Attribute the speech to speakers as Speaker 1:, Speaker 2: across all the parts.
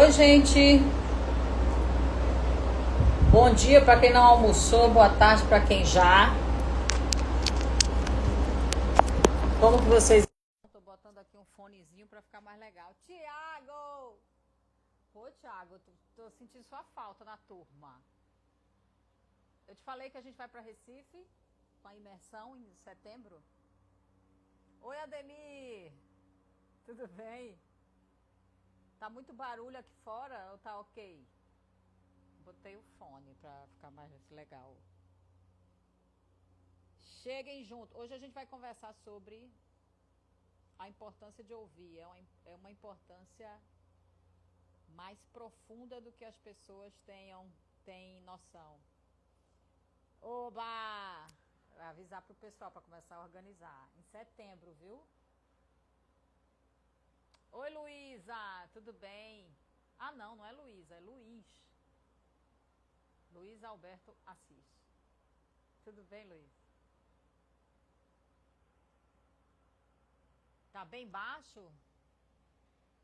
Speaker 1: Oi, gente. Bom dia para quem não almoçou, boa tarde para quem já. Como que vocês... Tô botando aqui um fonezinho para ficar mais legal. Tiago! Ô, Tiago, tô sentindo sua falta na turma. Eu te falei que a gente vai para Recife com a imersão em setembro. Oi, Ademir. Tudo bem? Tá muito barulho aqui fora ou tá ok? Botei o fone pra ficar mais legal. Cheguem junto. Hoje a gente vai conversar sobre a importância de ouvir. É uma importância mais profunda do que as pessoas têm noção. Oba! Vai avisar pro pessoal para começar a organizar. Em setembro, viu? Oi, Luísa, tudo bem? Ah, não é Luísa, é Luiz. Luiz Alberto Assis. Tudo bem, Luiz? Tá bem baixo?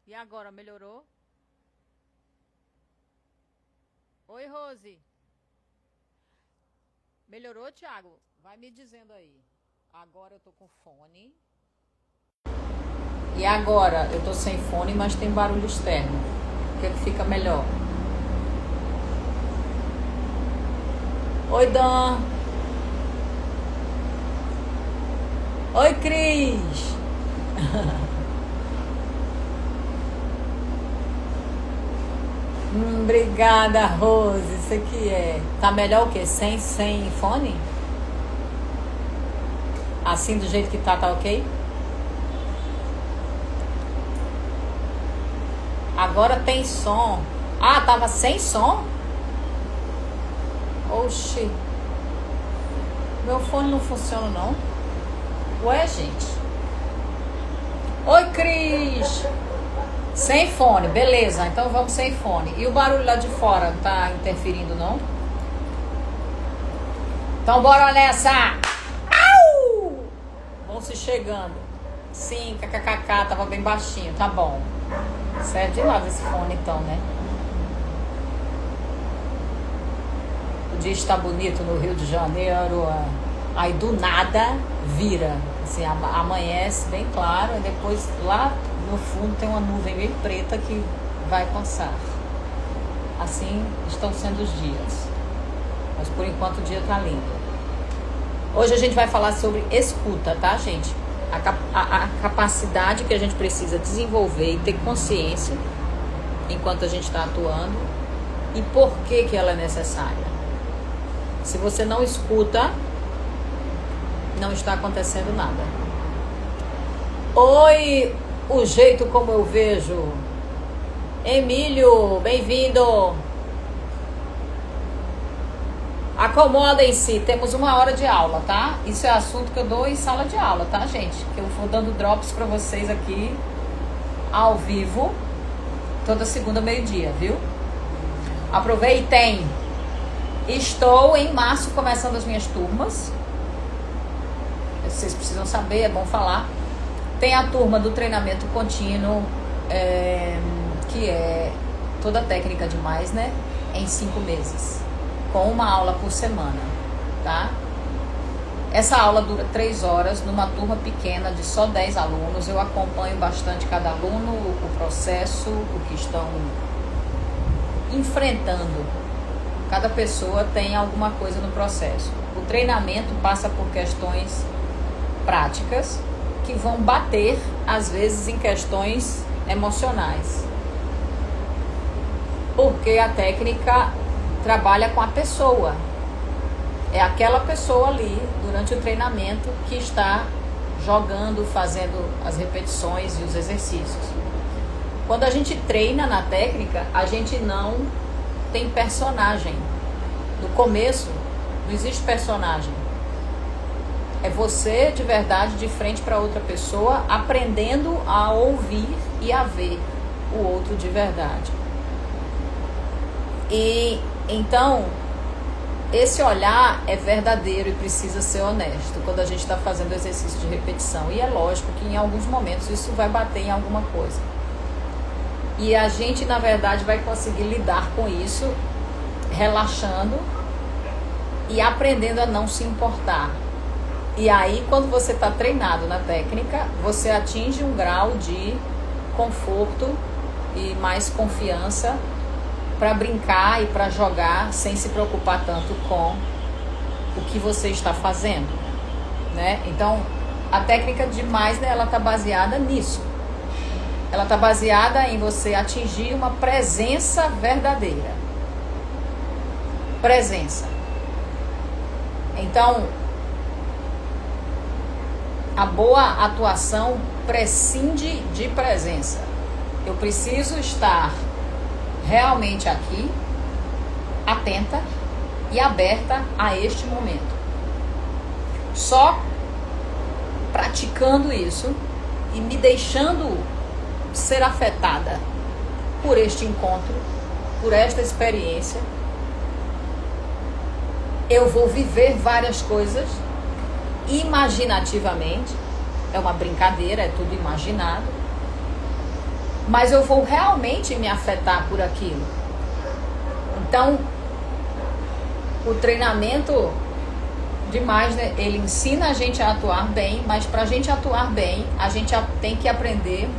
Speaker 1: E agora, melhorou? Oi, Rose. Melhorou, Thiago? Vai me dizendo aí. Agora eu tô com fone. E agora eu tô sem fone, mas tem barulho externo. O que fica melhor? Oi, Dan. Oi, Cris. Obrigada, Rose. Isso aqui é... Tá melhor o quê? Sem fone? Assim, do jeito que tá ok? Agora tem som. Ah, tava sem som? Oxi. Meu fone não funciona, não. Ué, gente. Oi, Cris. Sem fone, beleza. Então vamos sem fone. E o barulho lá de fora tá interferindo, não? Então bora nessa. Au! Vão se chegando. Sim, kkkk, tava bem baixinho, tá bom. Serve de lado esse fone então, né? O dia está bonito no Rio de Janeiro. Aí do nada vira. Assim, amanhece bem claro. E depois lá no fundo tem uma nuvem bem preta que vai passar. Assim estão sendo os dias. Mas por enquanto o dia tá lindo. Hoje a gente vai falar sobre escuta, tá, gente? A capacidade que a gente precisa desenvolver e ter consciência enquanto a gente está atuando e por que ela é necessária. Se você não escuta, não está acontecendo nada. Oi, o jeito como eu vejo. Emílio, bem-vindo. Acomodem-se, temos 1 hora de aula, tá? Isso é assunto que eu dou em sala de aula, tá, gente? Que eu vou dando drops pra vocês aqui, ao vivo, toda segunda, meio-dia, viu? Aproveitem. Estou em março começando as minhas turmas. Vocês precisam saber, é bom falar. Tem a turma do treinamento contínuo, que é toda a técnica de Meisner em 5 meses. Com 1 aula por semana, tá? Essa aula dura 3 horas, numa turma pequena de só 10 alunos. Eu acompanho bastante cada aluno, o processo, o que estão enfrentando. Cada pessoa tem alguma coisa no processo. O treinamento passa por questões práticas que vão bater, às vezes, em questões emocionais. Porque a técnica trabalha com a pessoa. É aquela pessoa ali, durante o treinamento, que está jogando, fazendo as repetições e os exercícios. Quando a gente treina na técnica, a gente não tem personagem. No começo, não existe personagem. É você, de verdade, de frente para outra pessoa, aprendendo a ouvir e a ver o outro de verdade. E então, esse olhar é verdadeiro e precisa ser honesto quando a gente está fazendo exercício de repetição. E é lógico que em alguns momentos isso vai bater em alguma coisa. E a gente, na verdade, vai conseguir lidar com isso relaxando e aprendendo a não se importar. E aí, quando você está treinado na técnica, você atinge um grau de conforto e mais confiança para brincar e para jogar sem se preocupar tanto com o que você está fazendo, né? Então, a técnica de Meisner, ela está baseada nisso. Ela está baseada em você atingir uma presença verdadeira. Presença. Então, a boa atuação prescinde de presença. Eu preciso estar realmente aqui, atenta e aberta a este momento. Só praticando isso e me deixando ser afetada por este encontro, por esta experiência, eu vou viver várias coisas imaginativamente. É uma brincadeira, é tudo imaginado, mas eu vou realmente me afetar por aquilo. Então, o treinamento de Meisner, ele ensina a gente a atuar bem, mas para a gente atuar bem, a gente tem que aprender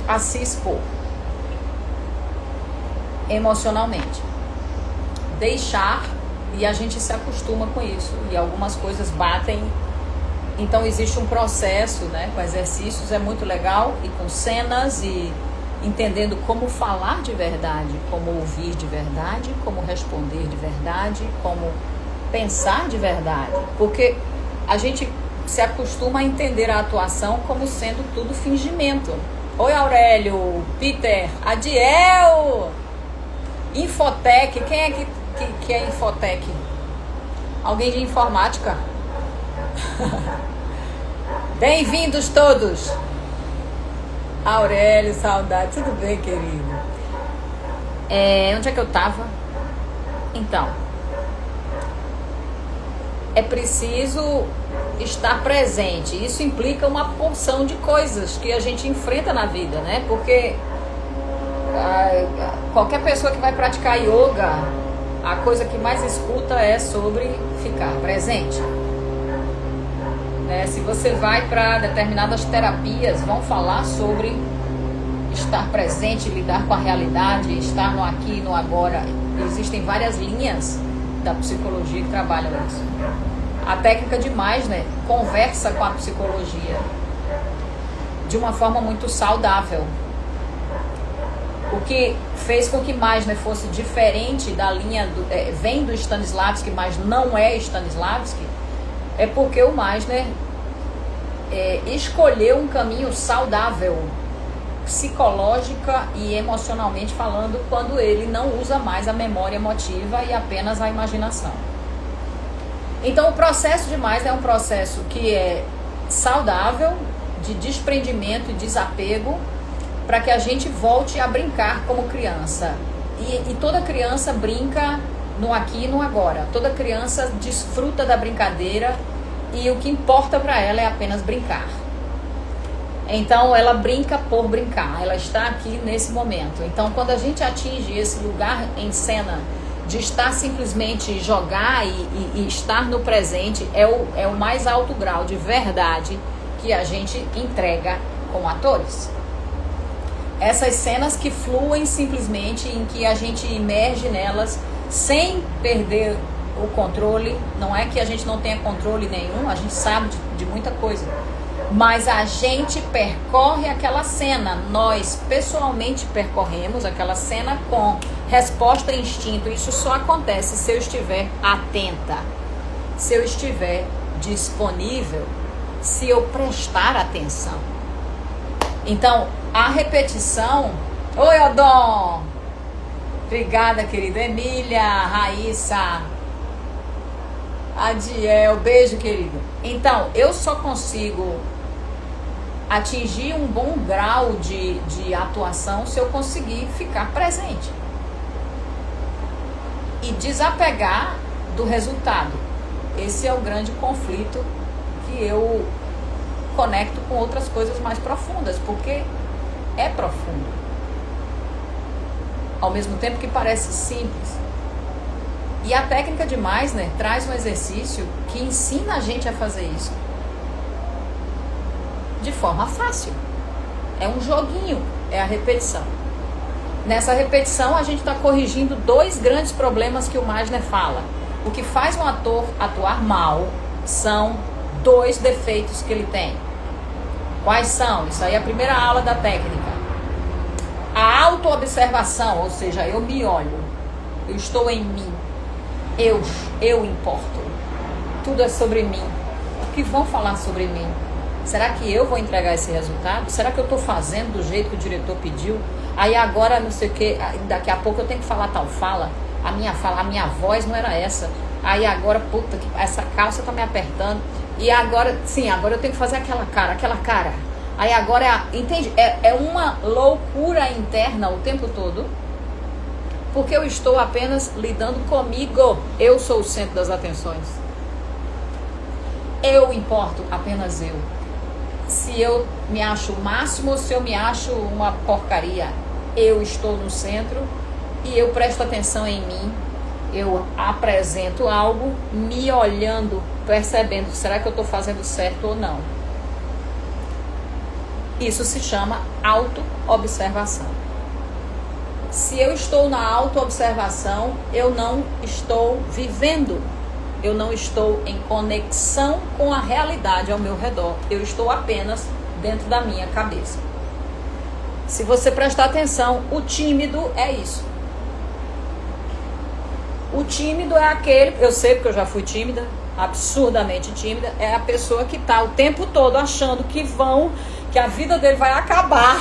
Speaker 1: a se expor emocionalmente. Deixar, e a gente se acostuma com isso, e algumas coisas batem. Então existe um processo, né, com exercícios, é muito legal, e com cenas, e entendendo como falar de verdade, como ouvir de verdade, como responder de verdade, como pensar de verdade, porque a gente se acostuma a entender a atuação como sendo tudo fingimento. Oi, Aurélio, Peter, Adiel, Infotec, quem é que é Infotec? Alguém de informática? Bem-vindos todos. Aurélio, saudade, tudo bem, querido? Onde é que eu tava? Então, é preciso estar presente. Isso implica uma porção de coisas que a gente enfrenta na vida, né? Porque qualquer pessoa que vai praticar yoga, a coisa que mais escuta é sobre ficar presente. Se você vai para determinadas terapias, vão falar sobre estar presente, lidar com a realidade, estar no aqui e no agora. Existem várias linhas da psicologia que trabalham isso. A técnica de Meisner conversa com a psicologia de uma forma muito saudável. O que fez com que Meisner fosse diferente da linha vem do Stanislavski, mas não é Stanislavski, é porque o Meisner escolheu um caminho saudável, psicológica e emocionalmente falando, quando ele não usa mais a memória emotiva e apenas a imaginação. Então o processo de Meisner é um processo que é saudável, de desprendimento e desapego, para que a gente volte a brincar como criança. E toda criança brinca no aqui e no agora. Toda criança desfruta da brincadeira e o que importa para ela é apenas brincar. Então ela brinca por brincar, ela está aqui nesse momento. Então quando a gente atinge esse lugar em cena de estar simplesmente jogar e estar no presente, é o mais alto grau de verdade que a gente entrega como atores. Essas cenas que fluem simplesmente, em que a gente imerge nelas sem perder o controle. Não é que a gente não tenha controle nenhum, a gente sabe de muita coisa, mas a gente percorre aquela cena, nós pessoalmente percorremos aquela cena com resposta e instinto. Isso só acontece se eu estiver atenta, se eu estiver disponível, se eu prestar atenção. Então, a repetição... Oi, Odon! Obrigada, querida. Emília, Raíssa, Adiel, beijo, querido. Então, eu só consigo atingir um bom grau de atuação se eu conseguir ficar presente e desapegar do resultado. Esse é o grande conflito que eu conecto com outras coisas mais profundas, porque é profundo. ao mesmo tempo que parece simples. E a técnica de Meisner traz um exercício que ensina a gente a fazer isso de forma fácil. É um joguinho, é a repetição. Nessa repetição a gente está corrigindo 2 grandes problemas que o Meisner fala. O que faz um ator atuar mal são 2 defeitos que ele tem. Quais são? Isso aí é a primeira aula da técnica. A autoobservação, ou seja, eu me olho, eu estou em mim, eu importo, tudo é sobre mim. O que vão falar sobre mim? Será que eu vou entregar esse resultado? Será que eu estou fazendo do jeito que o diretor pediu? Aí agora não sei o que, daqui a pouco eu tenho que falar tal fala, a minha voz não era essa. Aí agora, puta, essa calça tá me apertando. E agora, sim, agora eu tenho que fazer aquela cara. Aí agora, entende? É uma loucura interna o tempo todo. Porque eu estou apenas lidando comigo. Eu sou o centro das atenções. Eu importo, apenas eu. Se eu me acho o máximo ou se eu me acho uma porcaria. Eu estou no centro e eu presto atenção em mim. Eu apresento algo, me olhando, percebendo, será que eu estou fazendo certo ou não? Isso se chama auto-observação. Se eu estou na auto-observação, eu não estou vivendo. Eu não estou em conexão com a realidade ao meu redor. Eu estou apenas dentro da minha cabeça. Se você prestar atenção, o tímido é isso. O tímido é aquele, eu sei porque eu já fui tímida, absurdamente tímida, é a pessoa que está o tempo todo achando que a vida dele vai acabar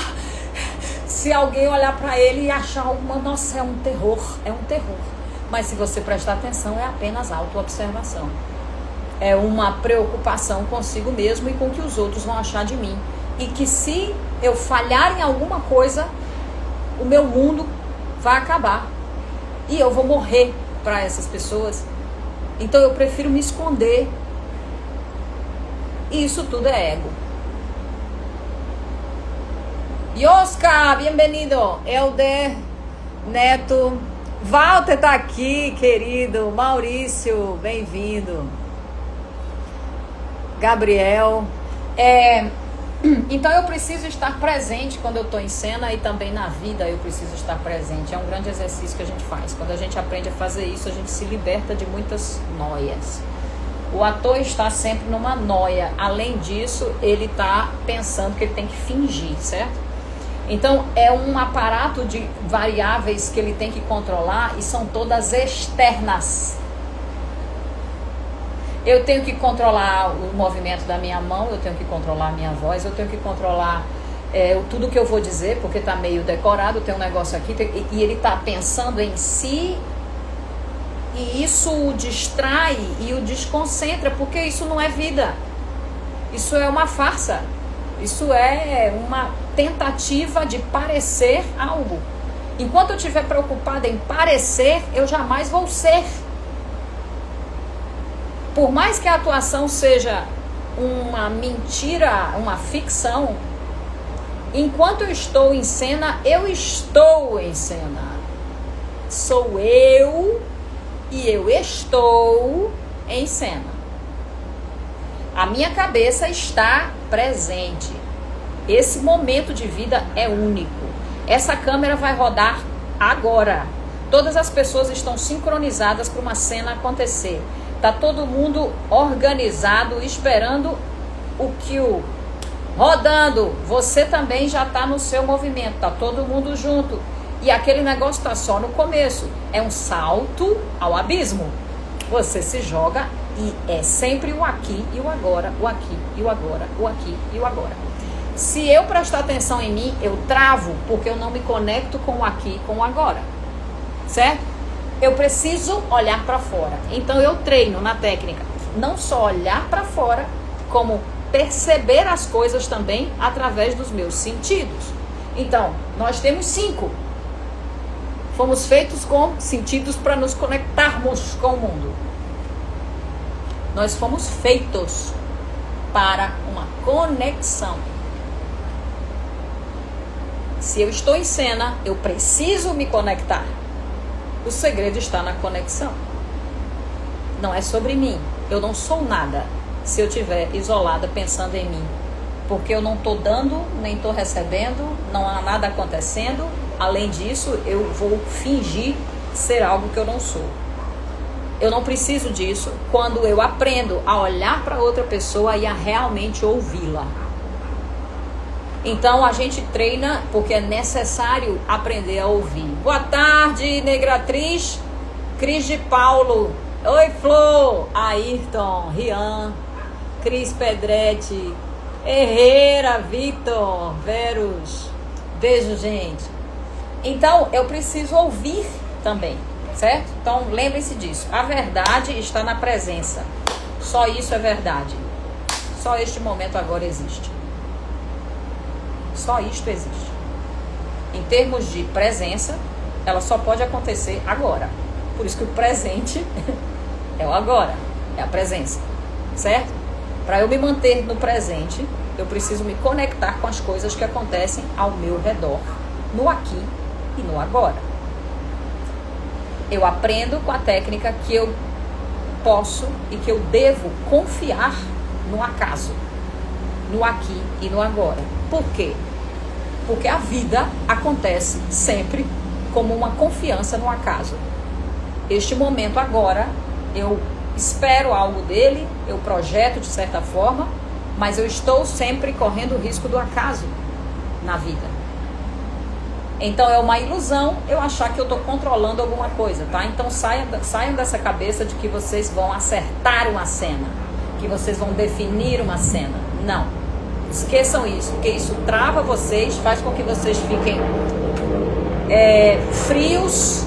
Speaker 1: se alguém olhar para ele e achar nossa, é um terror. Mas se você prestar atenção, é apenas autoobservação. É uma preocupação consigo mesmo e com o que os outros vão achar de mim. E que se eu falhar em alguma coisa, o meu mundo vai acabar. E eu vou morrer para essas pessoas. Então eu prefiro me esconder. E isso tudo é ego. Oscar, bem-vindo. Elder Neto. Walter tá aqui, querido. Maurício, bem-vindo. Gabriel. Então eu preciso estar presente quando eu estou em cena e também na vida eu preciso estar presente. É um grande exercício que a gente faz. Quando a gente aprende a fazer isso, a gente se liberta de muitas noias. O ator está sempre numa noia. Além disso, ele está pensando que ele tem que fingir, certo? Então é um aparato de variáveis que ele tem que controlar e são todas externas. Eu tenho que controlar o movimento da minha mão, eu tenho que controlar a minha voz, eu tenho que controlar tudo que eu vou dizer, porque está meio decorado, tem um negócio aqui, e ele está pensando em si, e isso o distrai e o desconcentra, porque isso não é vida. Isso é uma farsa. Isso é uma tentativa de parecer algo. Enquanto eu estiver preocupada em parecer, eu jamais vou ser. Por mais que a atuação seja uma mentira, uma ficção, enquanto eu estou em cena, eu estou em cena. Sou eu e eu estou em cena. A minha cabeça está presente. Esse momento de vida é único. Essa câmera vai rodar agora. Todas as pessoas estão sincronizadas para uma cena acontecer. Tá todo mundo organizado, esperando o cue. Rodando. Você também já está no seu movimento. Tá todo mundo junto. E aquele negócio está só no começo. É um salto ao abismo. Você se joga e é sempre o aqui e o agora, o aqui e o agora, o aqui e o agora. Se eu prestar atenção em mim, eu travo, porque eu não me conecto com o aqui e com o agora. Certo? Eu preciso olhar para fora. Então eu treino na técnica, não só olhar para fora, como perceber as coisas também através dos meus sentidos. Então, nós temos 5. Fomos feitos com sentidos para nos conectarmos com o mundo. Nós fomos feitos para uma conexão. Se eu estou em cena, eu preciso me conectar. O segredo está na conexão. Não é sobre mim. Eu não sou nada se eu estiver isolada pensando em mim. Porque eu não estou dando, nem estou recebendo, não há nada acontecendo. Além disso, eu vou fingir ser algo que eu não sou. Eu não preciso disso quando eu aprendo a olhar para outra pessoa e a realmente ouvi-la. Então a gente treina porque é necessário aprender a ouvir. Boa tarde, Negratriz, Cris de Paulo. Oi, Flor, Ayrton, Rian, Cris Pedretti, Herrera, Vitor, Verus. Beijo, gente. Então eu preciso ouvir também, certo? Então lembre-se disso. A verdade está na presença. Só isso é verdade. Só este momento agora existe. Só isto existe. Em termos de presença, ela só pode acontecer agora. Por isso que o presente é o agora, é a presença, certo? Para eu me manter no presente, eu preciso me conectar com as coisas que acontecem ao meu redor, no aqui e no agora. Eu aprendo com a técnica que eu posso e que eu devo confiar no acaso, no aqui e no agora. Por quê? Porque a vida acontece sempre como uma confiança no acaso. Este momento agora, eu espero algo dele, eu projeto de certa forma, mas eu estou sempre correndo o risco do acaso na vida. Então é uma ilusão eu achar que eu estou controlando alguma coisa, tá? Então saiam dessa cabeça de que vocês vão acertar uma cena, que vocês vão definir uma cena. Não. Esqueçam isso, porque isso trava vocês, faz com que vocês fiquem frios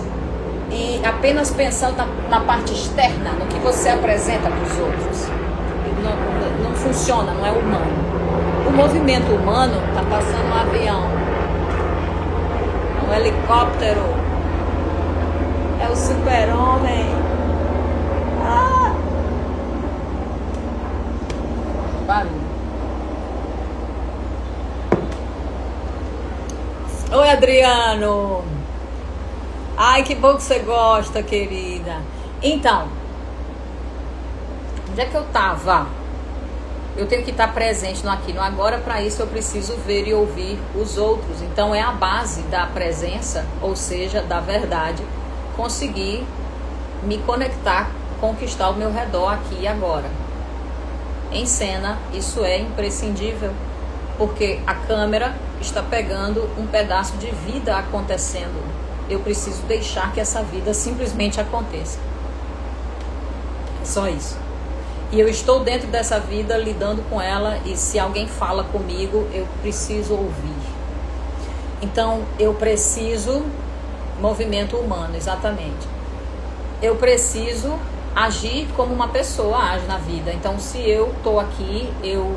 Speaker 1: e apenas pensando na parte externa, no que você apresenta para os outros. Não funciona, não é humano. O movimento humano está passando um avião, um helicóptero, é o super-homem. Barulho. Oi, Adriano. Ai, que bom que você gosta, querida. Então, onde é que eu tava? Eu tenho que estar presente no aqui, no agora. Para isso eu preciso ver e ouvir os outros. Então é a base da presença, ou seja, da verdade, conseguir me conectar com o que está ao meu redor aqui e agora. Em cena, isso é imprescindível, porque a câmera está pegando um pedaço de vida acontecendo. Eu preciso deixar que essa vida simplesmente aconteça. É só isso. E eu estou dentro dessa vida, lidando com ela, e se alguém fala comigo, eu preciso ouvir. Então, eu preciso... Movimento humano, exatamente. Eu preciso agir como uma pessoa age na vida. Então, se eu estou aqui, eu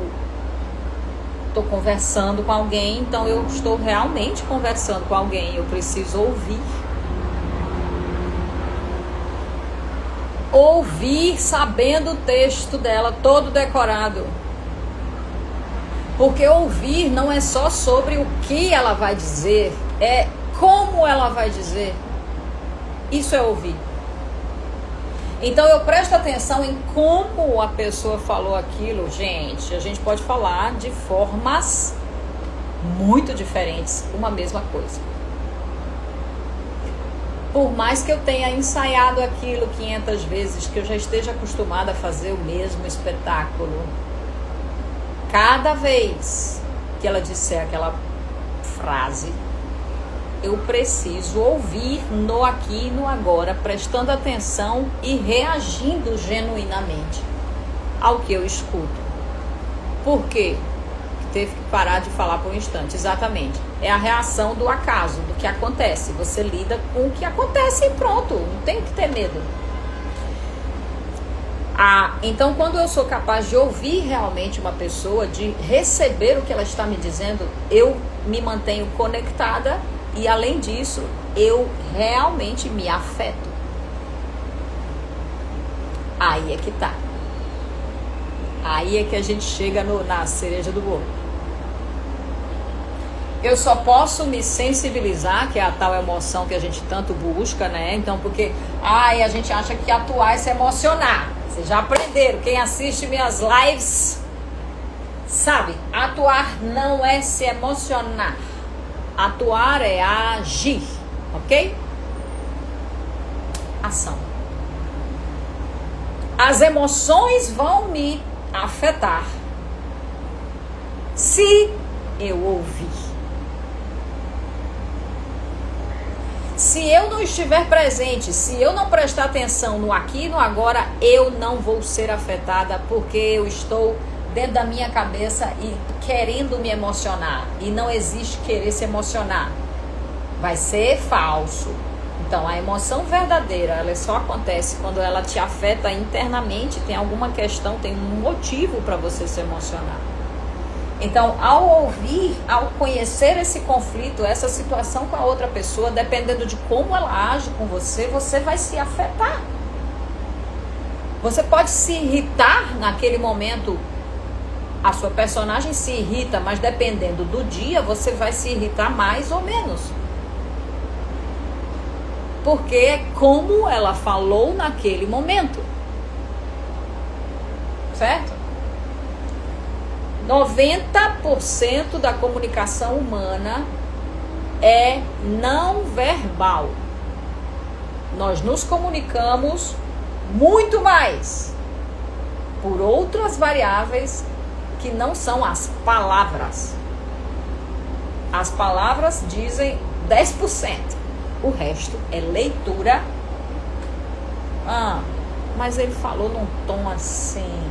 Speaker 1: estou conversando com alguém, então eu estou realmente conversando com alguém. Eu preciso ouvir. Ouvir sabendo o texto dela todo decorado. Porque ouvir não é só sobre o que ela vai dizer, é como ela vai dizer. Isso é ouvir. Então eu presto atenção em como a pessoa falou aquilo. Gente, a gente pode falar de formas muito diferentes uma mesma coisa. Por mais que eu tenha ensaiado aquilo 500 vezes, que eu já esteja acostumada a fazer o mesmo espetáculo, cada vez que ela disser aquela frase, eu preciso ouvir no aqui e no agora, prestando atenção e reagindo genuinamente ao que eu escuto. Por quê? Teve que parar de falar por um instante. Exatamente. É a reação do acaso, do que acontece. Você lida com o que acontece e pronto. Não tem que ter medo. Então, quando eu sou capaz de ouvir realmente uma pessoa, de receber o que ela está me dizendo, eu me mantenho conectada. E além disso, eu realmente me afeto. Aí é que tá. Aí é que a gente chega na cereja do bolo. eu só posso me sensibilizar, que é a tal emoção que a gente tanto busca, né? Então, porque a gente acha que atuar é se emocionar. Vocês já aprenderam, quem assiste minhas lives sabe, atuar não é se emocionar. Atuar é agir, ok? Ação. As emoções vão me afetar se eu ouvir. Se eu não estiver presente, se eu não prestar atenção no aqui e no agora, eu não vou ser afetada, porque eu estou dentro da minha cabeça e querendo me emocionar. E não existe querer se emocionar. Vai ser falso. Então, a emoção verdadeira, ela só acontece quando ela te afeta internamente, tem alguma questão, tem um motivo para você se emocionar. Então, ao ouvir, ao conhecer esse conflito, essa situação com a outra pessoa, dependendo de como ela age com você, você vai se afetar. Você pode se irritar naquele momento, a sua personagem se irrita, mas dependendo do dia, você vai se irritar mais ou menos. Porque é como ela falou naquele momento. Certo? 90% da comunicação humana é não verbal. Nós nos comunicamos muito mais por outras variáveis que não são as palavras. As palavras dizem 10%. O resto é leitura. Mas ele falou num tom assim.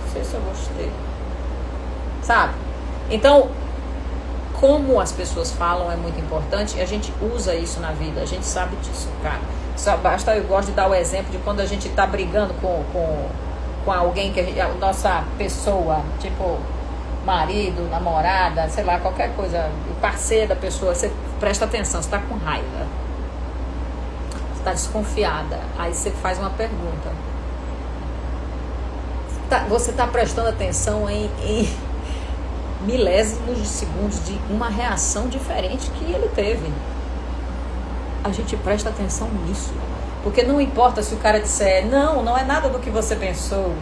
Speaker 1: Não sei se eu gostei. Sabe? Então, como as pessoas falam é muito importante e a gente usa isso na vida. A gente sabe disso, cara. Só basta, eu gosto de dar o exemplo de quando a gente tá brigando com alguém, que a nossa pessoa, tipo marido, namorada, sei lá, qualquer coisa, parceiro da pessoa, você presta atenção, você tá com raiva, você tá desconfiada, aí você faz uma pergunta. Você tá prestando atenção em milésimos de segundos de uma reação diferente que ele teve. A gente presta atenção nisso. Porque não importa se o cara disser, não é nada do que você pensou.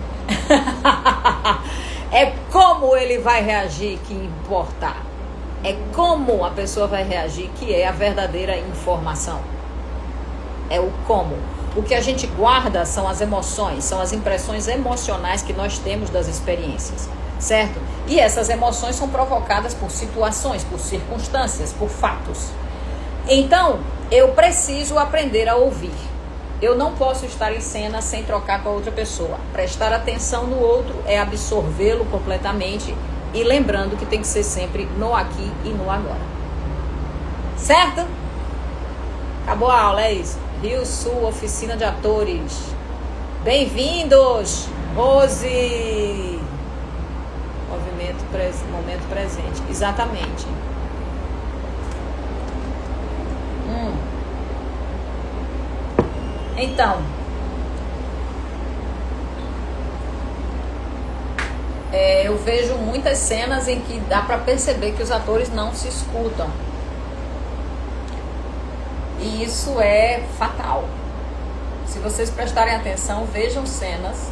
Speaker 1: É como ele vai reagir que importa. É como a pessoa vai reagir que é a verdadeira informação. É o como. O que a gente guarda são as emoções, são as impressões emocionais que nós temos das experiências, certo? E essas emoções são provocadas por situações, por circunstâncias, por fatos. Então, eu preciso aprender a ouvir. Eu não posso estar em cena sem trocar com a outra pessoa. Prestar atenção no outro é absorvê-lo completamente e lembrando que tem que ser sempre no aqui e no agora. Certo? Acabou a aula, é isso. Rio Sul, Oficina de Atores. Bem-vindos, Rose. Momento presente. Exatamente. Então, eu vejo muitas cenas em que dá para perceber que os atores não se escutam. E isso é fatal. Se vocês prestarem atenção, vejam cenas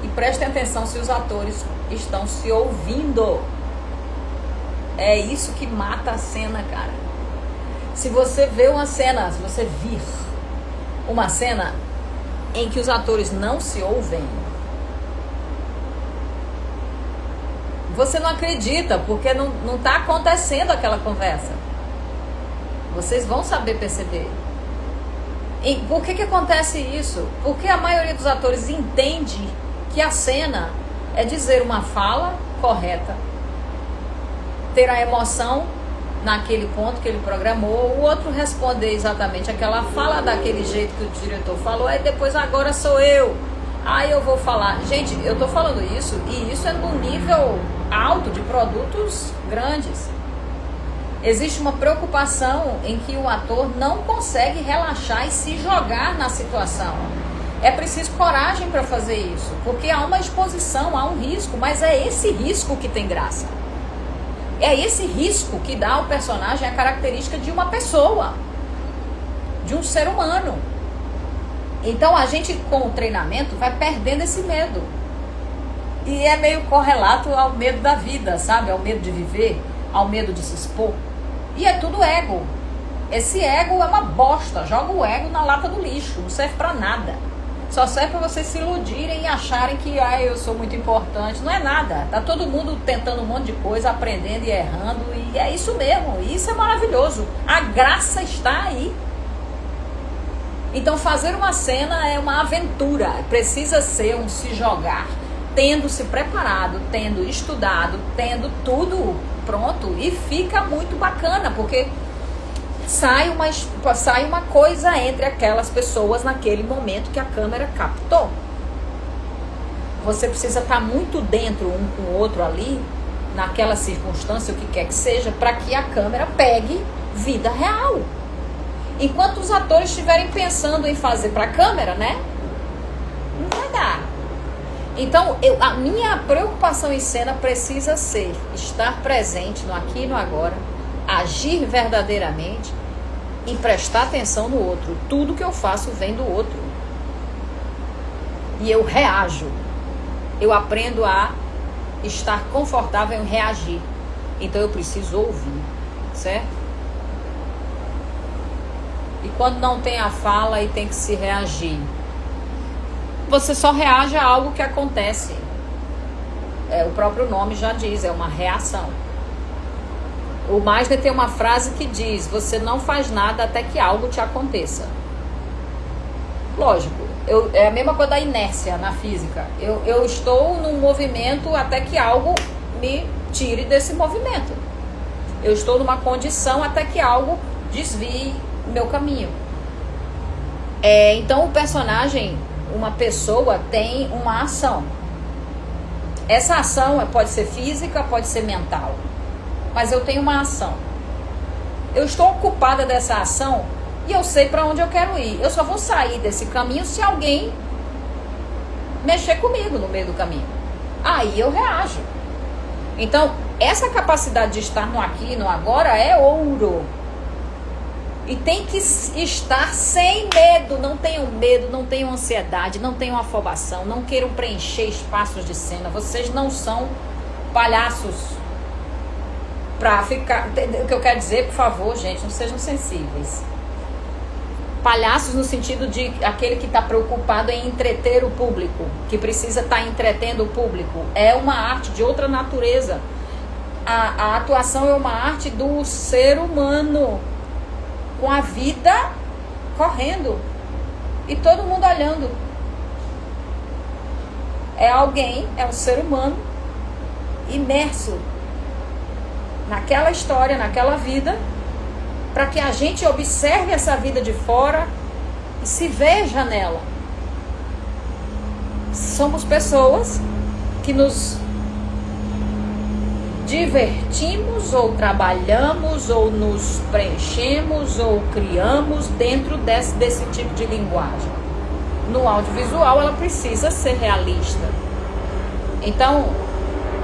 Speaker 1: e prestem atenção se os atores estão se ouvindo. É isso que mata a cena, cara. Se você vê uma cena, se você vir uma cena em que os atores não se ouvem, você não acredita, porque não está acontecendo aquela conversa. Vocês vão saber perceber. E por que acontece isso? Porque a maioria dos atores entende que a cena é dizer uma fala correta, ter a emoção naquele ponto que ele programou, o outro responder exatamente aquela fala daquele jeito que o diretor falou, aí depois agora sou eu, aí eu vou falar. Gente, eu tô falando isso e isso é num nível alto de produtos grandes. Existe uma preocupação em que o ator não consegue relaxar e se jogar na situação. É preciso coragem para fazer isso, porque há uma exposição, há um risco, mas é esse risco que tem graça. É esse risco que dá ao personagem a característica de uma pessoa, de um ser humano. Então a gente, com o treinamento, vai perdendo esse medo. E é meio correlato ao medo da vida, sabe? Ao medo de viver, ao medo de se expor. E é tudo ego. Esse ego é uma bosta. Joga o ego na lata do lixo. Não serve pra nada. Só serve pra vocês se iludirem e acharem que eu sou muito importante. Não é nada. Tá todo mundo tentando um monte de coisa, aprendendo e errando. E é isso mesmo. E isso é maravilhoso. A graça está aí. Então fazer uma cena é uma aventura. Precisa ser um se jogar. Tendo se preparado, tendo estudado, tendo tudo pronto. E fica muito bacana, porque sai uma coisa entre aquelas pessoas naquele momento que a câmera captou. Você precisa estar muito dentro um com o outro ali, naquela circunstância, o que quer que seja, para que a câmera pegue vida real. Enquanto os atores estiverem pensando em fazer para a câmera, né? Não vai dar. Então, a minha preocupação em cena precisa ser estar presente no aqui e no agora, agir verdadeiramente e prestar atenção no outro. Tudo que eu faço vem do outro. E eu reajo. Eu aprendo a estar confortável em reagir. Então eu preciso ouvir, certo? E quando não tem a fala e tem que se reagir, você só reage a algo que acontece. O próprio nome já diz, é uma reação. O Meisner tem uma frase que diz: você não faz nada até que algo te aconteça. Lógico, é a mesma coisa da inércia na física. Eu estou num movimento até que algo me tire desse movimento. Eu estou numa condição até que algo desvie o meu caminho. Então o personagem, uma pessoa, tem uma ação. Essa ação pode ser física, pode ser mental. Mas eu tenho uma ação. Eu estou ocupada dessa ação e eu sei para onde eu quero ir. Eu só vou sair desse caminho se alguém mexer comigo no meio do caminho. Aí eu reajo. Então, essa capacidade de estar no aqui e no agora é ouro. E tem que estar sem medo. Não tenham medo, não tenham ansiedade, não tenham afobação, não queiram preencher espaços de cena. Vocês não são palhaços pra ficar... O que eu quero dizer, por favor, gente, não sejam sensíveis. Palhaços no sentido de aquele que está preocupado em entreter o público, que precisa estar entretendo o público. É uma arte de outra natureza. A atuação é uma arte do ser humano, com a vida correndo e todo mundo olhando. É alguém, é um ser humano imerso naquela história, naquela vida, para que a gente observe essa vida de fora e se veja nela. Somos pessoas que nos divertimos, ou trabalhamos, ou nos preenchemos, ou criamos dentro desse tipo de linguagem. No audiovisual, ela precisa ser realista. Então,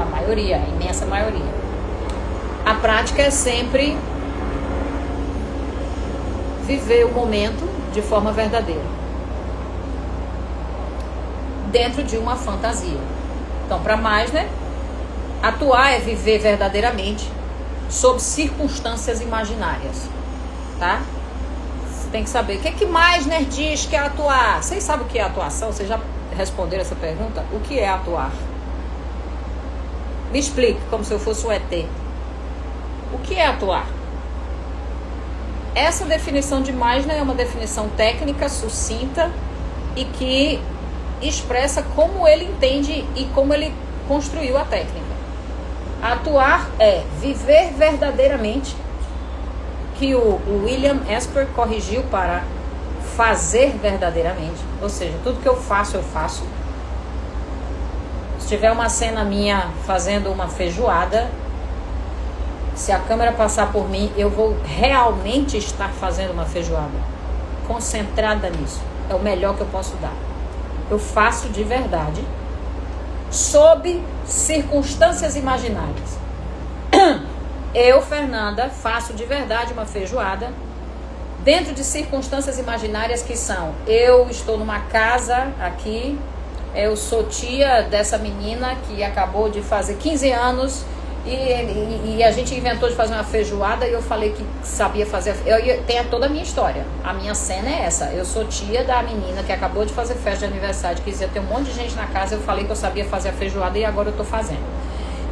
Speaker 1: a maioria, a imensa maioria. A prática é sempre viver o momento de forma verdadeira, dentro de uma fantasia. Então, para Meisner, atuar é viver verdadeiramente sob circunstâncias imaginárias, tá? Você tem que saber o que Meisner diz que é atuar. Vocês sabem o que é atuação? Vocês já responderam essa pergunta? O que é atuar? Me explique, como se eu fosse um ET. O que é atuar? Essa definição de Meisner é uma definição técnica, sucinta e que expressa como ele entende e como ele construiu a técnica. Atuar é viver verdadeiramente, que o William Esper corrigiu para fazer verdadeiramente. Ou seja, tudo que eu faço, eu faço. Se tiver uma cena minha fazendo uma feijoada, se a câmera passar por mim, eu vou realmente estar fazendo uma feijoada. Concentrada nisso. É o melhor que eu posso dar. Eu faço de verdade, sob circunstâncias imaginárias. eu, Fernanda, faço de verdade uma feijoada dentro de circunstâncias imaginárias que são: eu estou numa casa aqui, eu sou tia dessa menina que acabou de fazer 15 anos e a gente inventou de fazer uma feijoada e eu falei que sabia fazer. Tem toda a minha história. A minha cena é essa: eu sou tia da menina que acabou de fazer festa de aniversário, que ia ter um monte de gente na casa, eu falei que eu sabia fazer a feijoada e agora eu tô fazendo.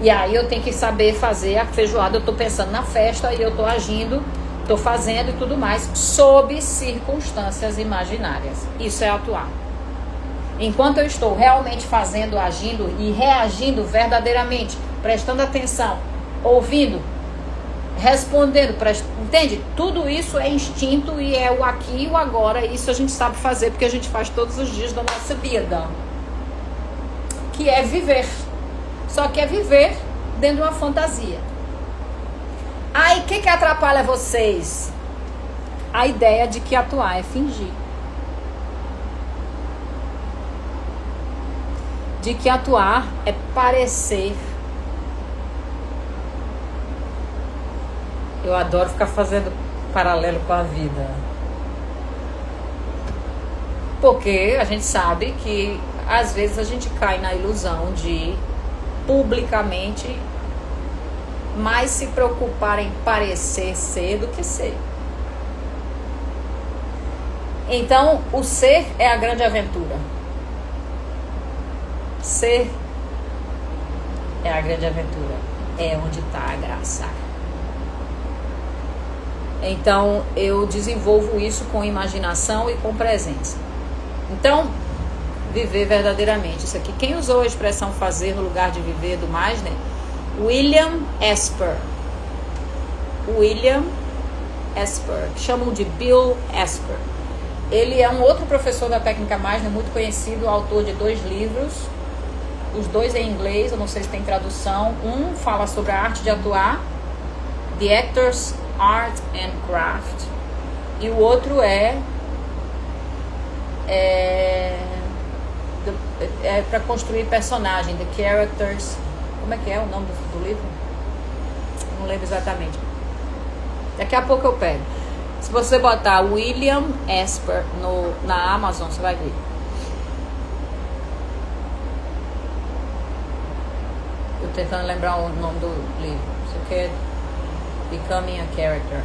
Speaker 1: E aí eu tenho que saber fazer a feijoada, eu tô pensando na festa e eu tô agindo, tô fazendo e tudo mais, sob circunstâncias imaginárias. Isso é atuar. Enquanto eu estou realmente fazendo, agindo e reagindo verdadeiramente, prestando atenção, ouvindo, respondendo, entende? Tudo isso é instinto e é o aqui e o agora. Isso a gente sabe fazer porque a gente faz todos os dias da nossa vida, que é viver. Só que é viver dentro de uma fantasia. Aí, o que atrapalha vocês? A ideia de que atuar é fingir. De que atuar é parecer. Eu adoro ficar fazendo paralelo com a vida. Porque a gente sabe que às vezes a gente cai na ilusão de publicamente mais se preocupar em parecer ser do que ser. Então, o ser é a grande aventura. Ser é a grande aventura. É onde está a graça. Então, eu desenvolvo isso com imaginação e com presença. Então, viver verdadeiramente. Isso aqui, quem usou a expressão fazer no lugar de viver do Meisner? William Esper. William Esper, que chamam de Bill Esper. Ele é um outro professor da técnica Meisner, muito conhecido, autor de 2 livros. Os 2 em inglês, eu não sei se tem tradução. Um fala sobre a arte de atuar, The Actor's Art and Craft. E o outro é para construir personagem, The Characters. Como é que é o nome do livro? Não lembro exatamente. Daqui a pouco eu pego. Se você botar William Esper na Amazon, você vai ver. Eu tentando lembrar o nome do livro. Isso aqui é Becoming a Character.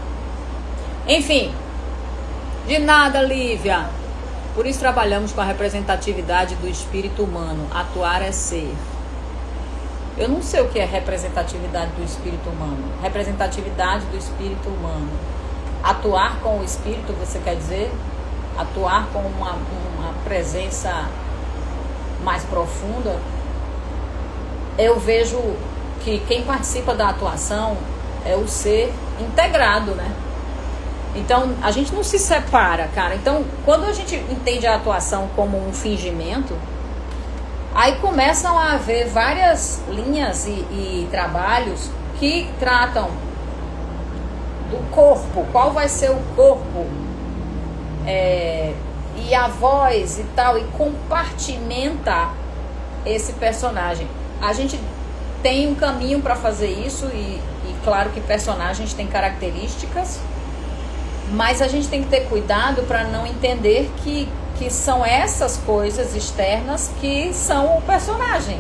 Speaker 1: Enfim, de nada, Lívia. Por isso trabalhamos com a representatividade do espírito humano. Atuar é ser. Eu não sei o que é representatividade do espírito humano. Representatividade do espírito humano. Atuar com o espírito, você quer dizer? Atuar com uma presença mais profunda. Eu vejo que quem participa da atuação é o ser integrado, né? Então, a gente não se separa, cara. Então, quando a gente entende a atuação como um fingimento, aí começam a haver várias linhas e trabalhos que tratam do corpo, qual vai ser o corpo, e a voz e tal, e compartimenta esse personagem. A gente tem um caminho para fazer isso e claro que personagens têm características, mas a gente tem que ter cuidado para não entender que são essas coisas externas que são o personagem.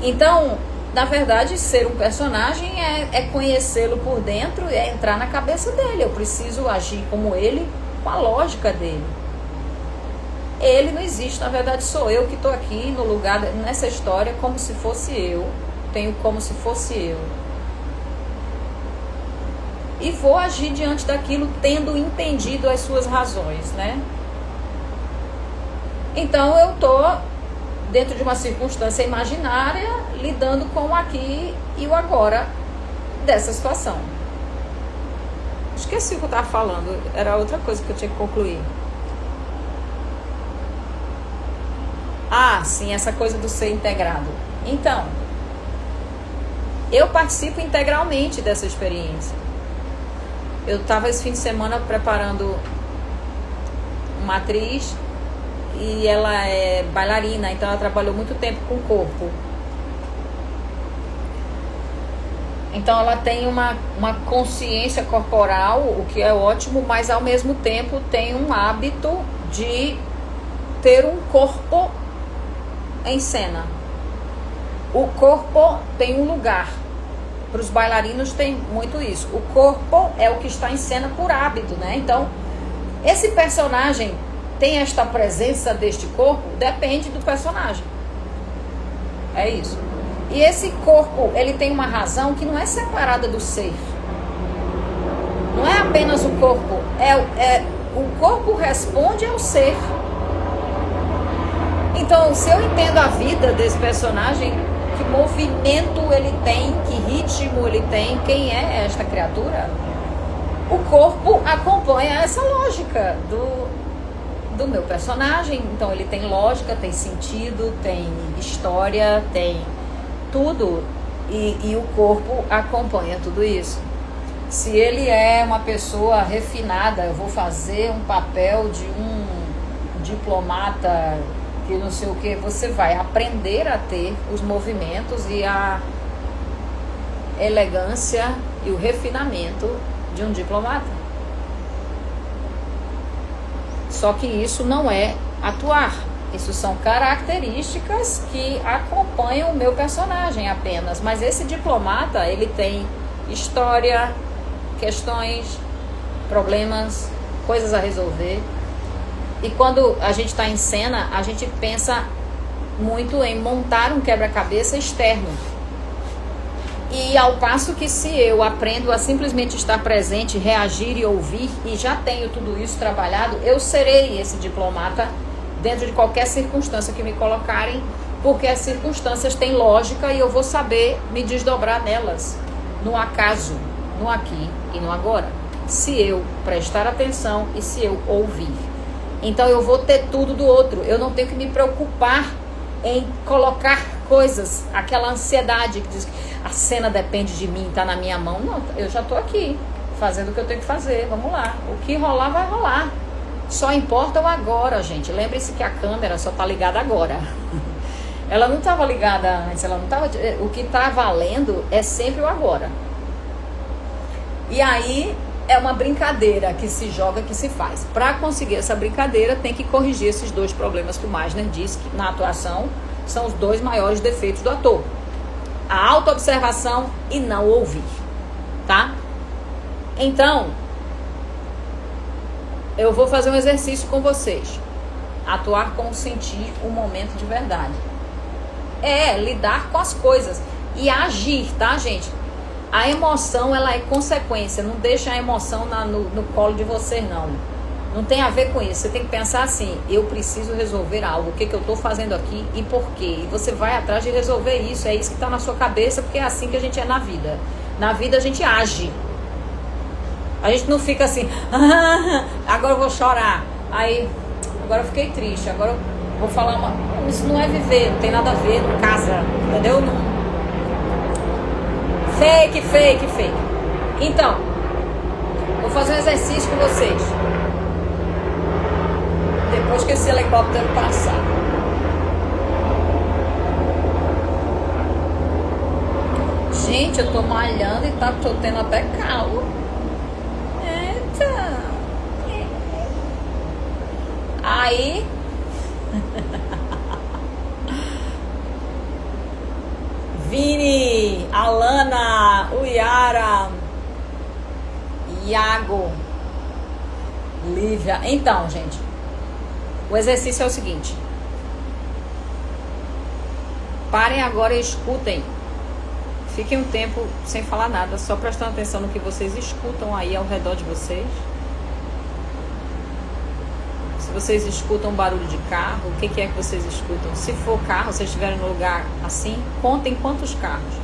Speaker 1: Então, na verdade, ser um personagem é conhecê-lo por dentro, é entrar na cabeça dele. Eu preciso agir como ele, com a lógica dele. Ele não existe, na verdade sou eu que estou aqui no lugar, nessa história, como se fosse eu. Tenho como se fosse eu. E vou agir diante daquilo tendo entendido as suas razões, né? Então eu estou dentro de uma circunstância imaginária, lidando com o aqui e o agora dessa situação. Esqueci o que eu estava falando, era outra coisa que eu tinha que concluir. Ah, sim, essa coisa do ser integrado. Então, eu participo integralmente dessa experiência. Eu estava esse fim de semana preparando uma atriz e ela é bailarina, então ela trabalhou muito tempo com o corpo. Então ela tem uma consciência corporal, o que é ótimo, mas ao mesmo tempo tem um hábito de ter um corpo em cena. O corpo tem um lugar. Para os bailarinos tem muito isso. O corpo é o que está em cena por hábito, né? Então, esse personagem tem esta presença deste corpo, depende do personagem. É isso. E esse corpo, ele tem uma razão que não é separada do ser. Não é apenas o corpo. O corpo responde ao ser. Então, se eu entendo a vida desse personagem, que movimento ele tem, que ritmo ele tem, quem é esta criatura, o corpo acompanha essa lógica do meu personagem. Então, ele tem lógica, tem sentido, tem história, tem tudo, e o corpo acompanha tudo isso. Se ele é uma pessoa refinada, eu vou fazer um papel de um diplomata que não sei o que, você vai aprender a ter os movimentos e a elegância e o refinamento de um diplomata. Só que isso não é atuar. Isso são características que acompanham o meu personagem apenas. Mas esse diplomata, ele tem história, questões, problemas, coisas a resolver. E quando a gente está em cena, a gente pensa muito em montar um quebra-cabeça externo. E ao passo que se eu aprendo a simplesmente estar presente, reagir e ouvir, e já tenho tudo isso trabalhado, eu serei esse diplomata dentro de qualquer circunstância que me colocarem, porque as circunstâncias têm lógica e eu vou saber me desdobrar nelas, no acaso, no aqui e no agora, se eu prestar atenção e se eu ouvir. Então eu vou ter tudo do outro, eu não tenho que me preocupar em colocar coisas, aquela ansiedade que diz que a cena depende de mim, tá na minha mão. Não, eu já tô aqui, fazendo o que eu tenho que fazer, vamos lá, o que rolar vai rolar. Só importa o agora, gente. Lembre-se que a câmera só tá ligada agora. Ela não estava ligada antes, ela não tava. O que tá valendo é sempre o agora. E aí é uma brincadeira que se joga, que se faz. Para conseguir essa brincadeira, tem que corrigir esses dois problemas que o Meisner disse que na atuação são os dois maiores defeitos do ator: a autoobservação e não ouvir, tá? Então, eu vou fazer um exercício com vocês. Atuar com sentir o momento de verdade. É lidar com as coisas e agir, tá, gente? A emoção, ela é consequência. Não deixa a emoção no colo de vocês, não. Não tem a ver com isso. Você tem que pensar assim: eu preciso resolver algo. O que eu estou fazendo aqui e por quê? E você vai atrás de resolver isso. É isso que está na sua cabeça, porque é assim que a gente é na vida. Na vida a gente age. A gente não fica assim, agora eu vou chorar. Aí, agora eu fiquei triste. Agora eu vou falar uma... Isso não é viver, não tem nada a ver, não casa. Entendeu? Não... Fake. Então, vou fazer um exercício com vocês. Depois que esse helicóptero passar. Gente, eu tô malhando e tô tendo até calo. Eita. Aí... Vini, Alana, Uyara, Iago, Lívia. Então, gente, o exercício é o seguinte: parem agora e escutem. Fiquem um tempo sem falar nada, só prestando atenção no que vocês escutam aí ao redor de vocês. Se vocês escutam barulho de carro, o que é que vocês escutam? Se for carro, se estiverem no lugar assim, contem quantos carros.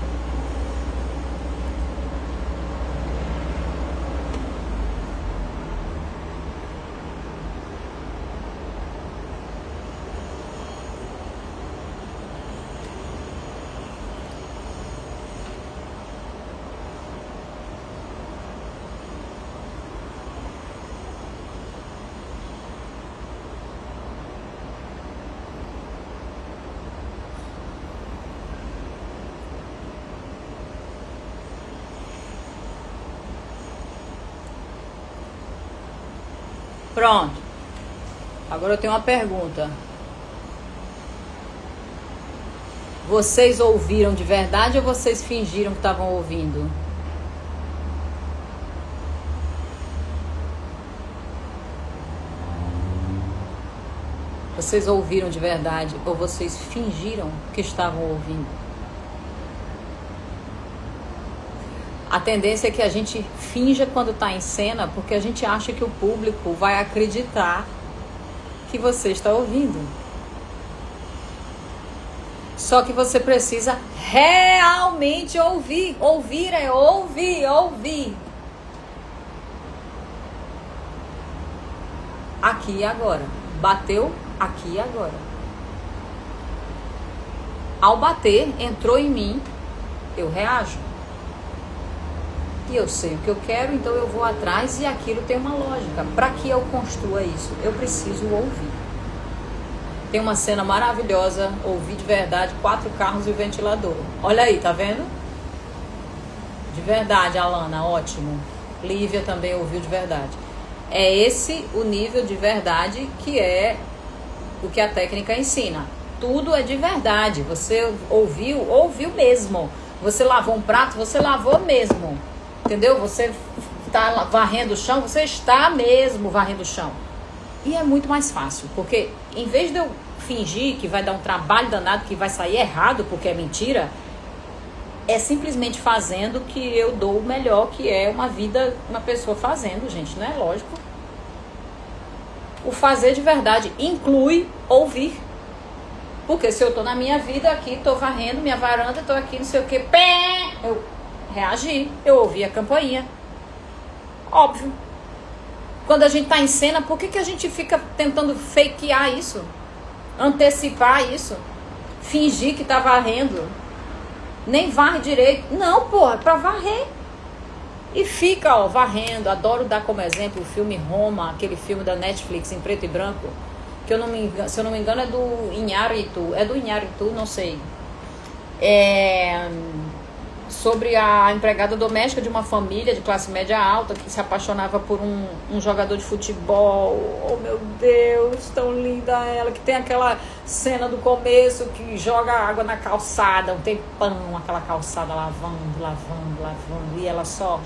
Speaker 1: Pronto. Agora eu tenho uma pergunta. Vocês ouviram de verdade ou vocês fingiram que estavam ouvindo? Vocês ouviram de verdade ou vocês fingiram que estavam ouvindo? A tendência é que a gente finja quando está em cena, porque a gente acha que o público vai acreditar que você está ouvindo. Só que você precisa realmente ouvir. Ouvir é ouvir. Aqui e agora. Bateu aqui e agora. Ao bater, entrou em mim, eu reajo. E eu sei o que eu quero, então eu vou atrás e aquilo tem uma lógica. Para que eu construa isso, eu preciso ouvir. Tem uma cena maravilhosa, ouvi de verdade, 4 carros e o ventilador. Olha aí, tá vendo? De verdade, Alana, ótimo. Lívia também ouviu de verdade. É esse o nível de verdade que é o que a técnica ensina. Tudo é de verdade. Você ouviu mesmo. Você lavou um prato, você lavou mesmo. Entendeu? Você está varrendo o chão, você está mesmo varrendo o chão. E é muito mais fácil, porque em vez de eu fingir que vai dar um trabalho danado, que vai sair errado porque é mentira, é simplesmente fazendo que eu dou o melhor, que é uma vida, uma pessoa fazendo, gente, não é lógico? O fazer de verdade inclui ouvir. Porque se eu tô na minha vida aqui, tô varrendo minha varanda, tô aqui, não sei o que, eu reagi, eu ouvi a campainha. Óbvio. Quando a gente tá em cena, por que a gente fica tentando fakear isso? Antecipar isso? Fingir que tá varrendo? Nem varre direito. Não, porra, é pra varrer. E fica, ó, varrendo. Adoro dar como exemplo o filme Roma, aquele filme da Netflix em preto e branco, que eu não me engano, se eu não me engano é do Iñárritu. É do Iñárritu, não sei. Sobre a empregada doméstica de uma família de classe média alta que se apaixonava por um jogador de futebol. Oh, meu Deus, tão linda ela, que tem aquela cena do começo que joga água na calçada, um tempão, aquela calçada lavando, e ela só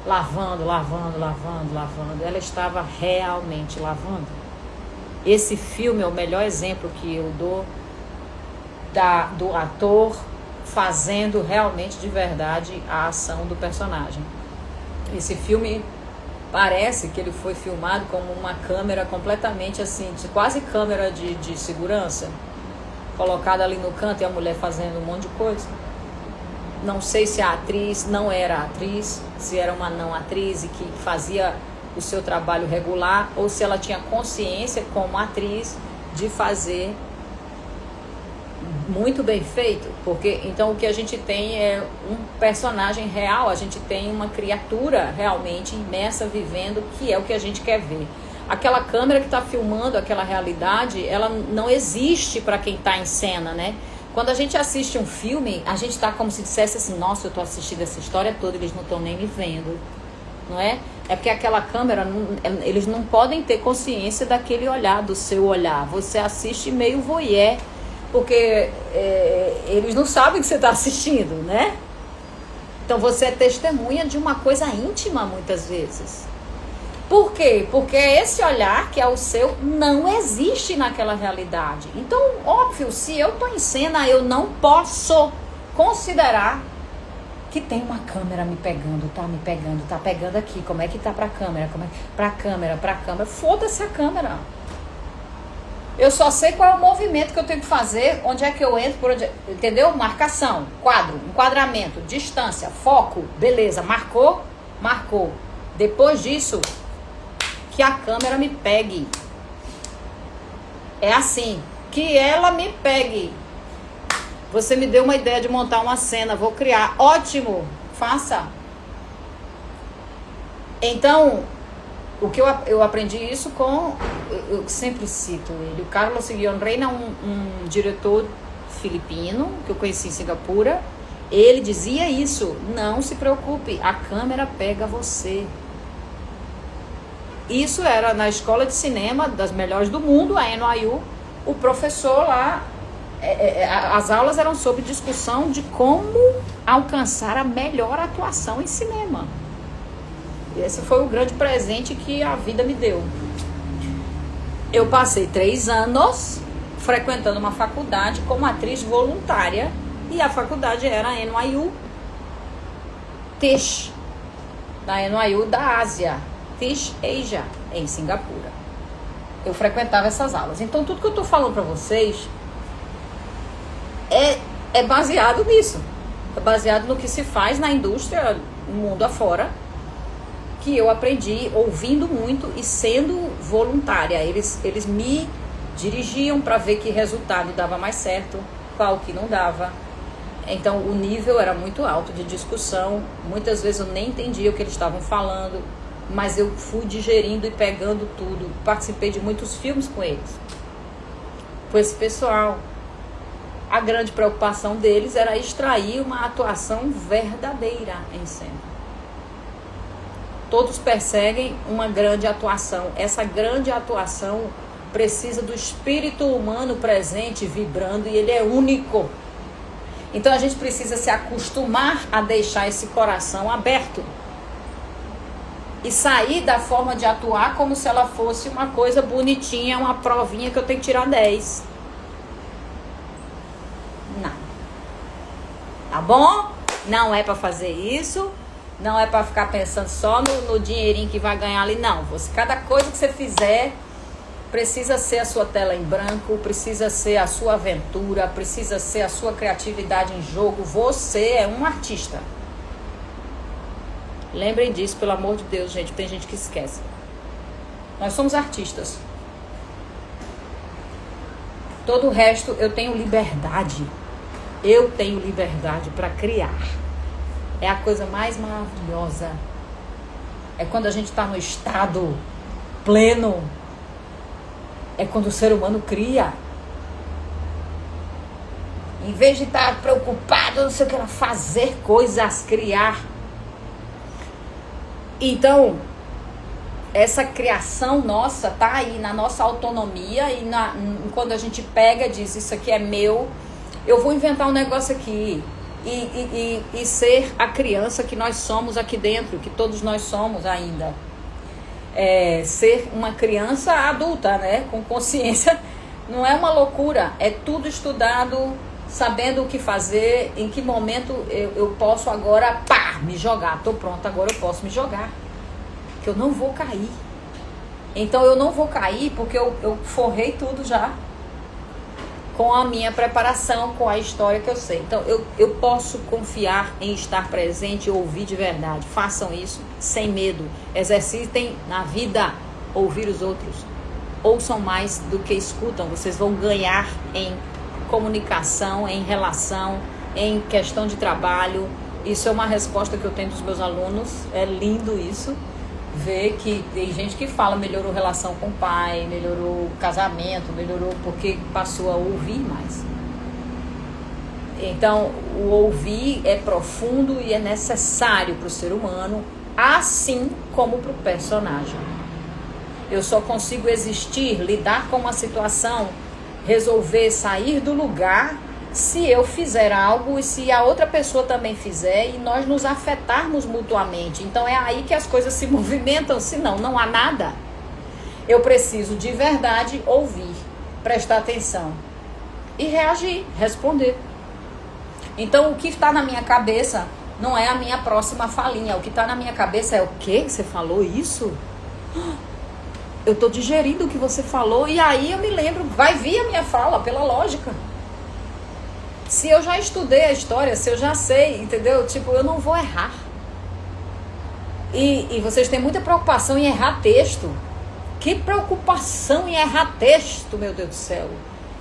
Speaker 1: lavando. Ela estava realmente lavando. Esse filme é o melhor exemplo que eu dou do ator fazendo realmente de verdade a ação do personagem. Esse filme parece que ele foi filmado como uma câmera completamente assim, quase câmera de segurança, colocada ali no canto e a mulher fazendo um monte de coisa. Não sei se a atriz não era atriz, se era uma não atriz e que fazia o seu trabalho regular, ou se ela tinha consciência como atriz de fazer muito bem feito, porque então o que a gente tem é um personagem real, a gente tem uma criatura realmente imersa, vivendo, que é o que a gente quer ver. Aquela câmera que está filmando aquela realidade, ela não existe para quem está em cena, né? Quando a gente assiste um filme, a gente está como se dissesse assim, nossa, eu estou assistindo essa história toda, eles não estão nem me vendo, não é? É porque aquela câmera, eles não podem ter consciência daquele olhar, do seu olhar. Você assiste meio voyeur, porque eles não sabem que você está assistindo, né? Então você é testemunha de uma coisa íntima muitas vezes. Por quê? Porque esse olhar que é o seu não existe naquela realidade. Então, óbvio, se eu estou em cena, eu não posso considerar que tem uma câmera me pegando, tá pegando aqui. Como é que tá pra câmera? Pra câmera. Foda-se a câmera. Eu só sei qual é o movimento que eu tenho que fazer, onde é que eu entro, por onde, entendeu? Marcação, quadro, enquadramento, distância, foco, beleza, marcou. Depois disso, que a câmera me pegue. É assim, que ela me pegue. Você me deu uma ideia de montar uma cena, vou criar. Ótimo, faça. Então, o que eu aprendi isso com, eu sempre cito ele, o Carlos Guion Reina, um diretor filipino que eu conheci em Singapura. Ele dizia isso: não se preocupe, a câmera pega você. isso era na escola de cinema das melhores do mundo, a NYU. O professor lá, as aulas eram sobre discussão de como alcançar a melhor atuação em cinema. E esse foi o grande presente que a vida me deu. Eu passei 3 anos frequentando uma faculdade como atriz voluntária, e a faculdade era a NYU Tisch, da NYU da Ásia, Tisch Asia, em Singapura. Eu frequentava essas aulas. Então tudo que eu estou falando para vocês é baseado nisso. É baseado no que se faz na indústria, no mundo afora, que eu aprendi ouvindo muito e sendo voluntária. Eles me dirigiam para ver que resultado dava mais certo, qual que não dava. Então o nível era muito alto de discussão. Muitas vezes eu nem entendia o que eles estavam falando, mas eu fui digerindo e pegando tudo. Participei de muitos filmes com eles, com esse pessoal. A grande preocupação deles era extrair uma atuação verdadeira em cena. Todos perseguem uma grande atuação. Essa grande atuação precisa do espírito humano presente, vibrando, e ele é único. Então a gente precisa se acostumar a deixar esse coração aberto e sair da forma de atuar como se ela fosse uma coisa bonitinha, uma provinha que eu tenho que tirar 10. Não. Tá bom? Não é para fazer isso. Não é para ficar pensando só no dinheirinho que vai ganhar ali. Não. Cada coisa que você fizer precisa ser a sua tela em branco, precisa ser a sua aventura, precisa ser a sua criatividade em jogo. Você é um artista. Lembrem disso, pelo amor de Deus, gente. Tem gente que esquece. Nós somos artistas. Todo o resto eu tenho liberdade. Eu tenho liberdade para criar. É a coisa mais maravilhosa. É quando a gente está no estado pleno. É quando o ser humano cria. Em vez de estar preocupado, não sei o que, fazer coisas, criar. Então, essa criação nossa tá aí na nossa autonomia. E quando a gente pega e diz, isso aqui é meu, eu vou inventar um negócio aqui. E ser a criança que nós somos aqui dentro, que todos nós somos ainda. Ser uma criança adulta, né? Com consciência. Não é uma loucura, é tudo estudado, sabendo o que fazer, em que momento eu posso agora, me jogar. Tô pronta, agora eu posso me jogar. Que eu não vou cair. Então eu não vou cair porque eu forrei tudo já. Com a minha preparação, com a história que eu sei. Então eu posso confiar em estar presente e ouvir de verdade. Façam isso sem medo. Exercitem na vida ouvir os outros. Ouçam mais do que escutam. Vocês vão ganhar em comunicação, em relação, em questão de trabalho. Isso é uma resposta que eu tenho dos meus alunos. É lindo isso. Ver que tem gente que fala, melhorou relação com o pai, melhorou o casamento, melhorou porque passou a ouvir mais. Então, o ouvir é profundo e é necessário para o ser humano, assim como para o personagem. Eu só consigo existir, lidar com uma situação, resolver sair do lugar, se eu fizer algo e se a outra pessoa também fizer e nós nos afetarmos mutuamente. Então é aí que as coisas se movimentam, senão não há nada. Eu preciso de verdade ouvir, prestar atenção e reagir, responder. Então o que está na minha cabeça não é a minha próxima falinha. O que está na minha cabeça é o quê? Você falou isso? Eu estou digerindo o que você falou e aí eu me lembro, vai vir a minha fala pela lógica. Se eu já estudei a história, se eu já sei, entendeu? Tipo, eu não vou errar. E vocês têm muita preocupação em errar texto. Que preocupação em errar texto, meu Deus do céu.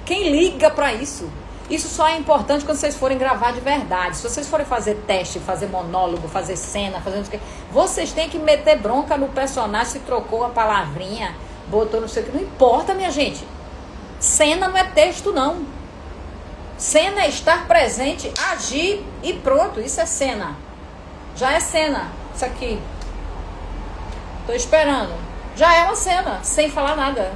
Speaker 1: Quem liga pra isso? Isso só é importante quando vocês forem gravar de verdade. Se vocês forem fazer teste, fazer monólogo, fazer cena, fazer não sei o que, vocês têm que meter bronca no personagem se trocou a palavrinha, botou não sei o que. Não importa, minha gente. Cena não é texto, não. Cena é estar presente, agir e pronto. Isso é cena. Já é cena. Isso aqui. Tô esperando. Já é uma cena, sem falar nada.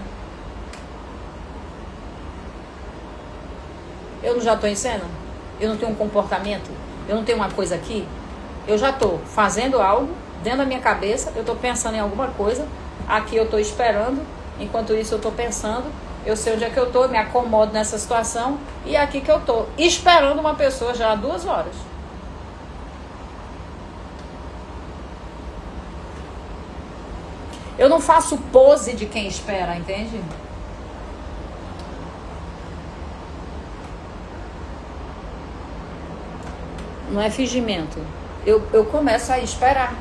Speaker 1: Eu não já estou em cena? Eu não tenho um comportamento? Eu não tenho uma coisa aqui? Eu já estou fazendo algo dentro da minha cabeça, eu estou pensando em alguma coisa, aqui eu estou esperando, enquanto isso eu estou pensando, eu sei onde é que eu estou, me acomodo nessa situação, e é aqui que eu estou, esperando uma pessoa já há 2 horas. Eu não faço pose de quem espera, entende? Não é fingimento. Eu começo a esperar.